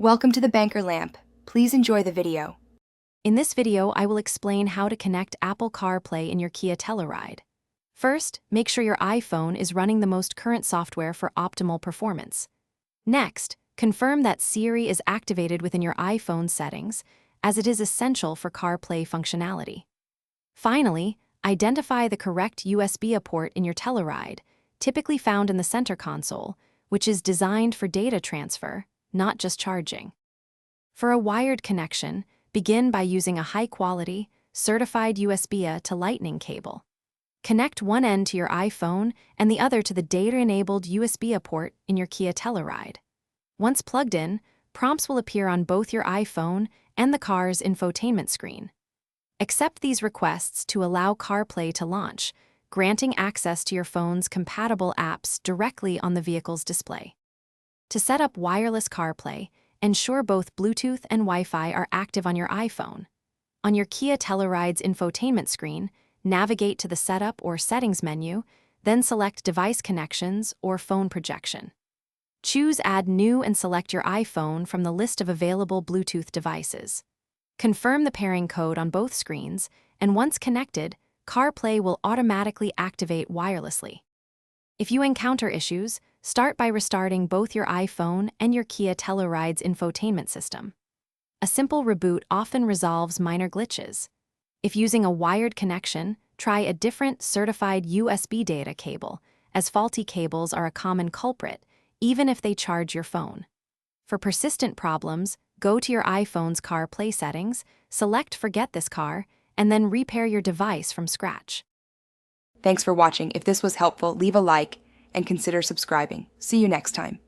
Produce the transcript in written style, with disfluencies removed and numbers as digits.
Welcome to the Banker Lamp. Please enjoy the video. In this video, I will explain how to connect Apple CarPlay in your Kia Telluride. First, make sure your iPhone is running the most current software for optimal performance. Next, confirm that Siri is activated within your iPhone settings, as it is essential for CarPlay functionality. Finally, identify the correct USB port in your Telluride, typically found in the center console, which is designed for data transfer, not just charging. For a wired connection, begin by using a high-quality, certified USB to Lightning cable. Connect one end to your iPhone and the other to the data-enabled USB port in your Kia Telluride. Once plugged in, prompts will appear on both your iPhone and the car's infotainment screen. Accept these requests to allow CarPlay to launch, granting access to your phone's compatible apps directly on the vehicle's display. To set up wireless CarPlay, ensure both Bluetooth and Wi-Fi are active on your iPhone. On your Kia Telluride's infotainment screen, navigate to the Setup or Settings menu, then select Device Connections or Phone Projection. Choose Add New and select your iPhone from the list of available Bluetooth devices. Confirm the pairing code on both screens, and once connected, CarPlay will automatically activate wirelessly. If you encounter issues, start by restarting both your iPhone and your Kia Telluride's infotainment system. A simple reboot often resolves minor glitches. If using a wired connection, try a different certified USB data cable, as faulty cables are a common culprit, even if they charge your phone. For persistent problems, go to your iPhone's CarPlay settings, select Forget this car, and then repair your device from scratch. Thanks for watching. If this was helpful, leave a like and consider subscribing. See you next time.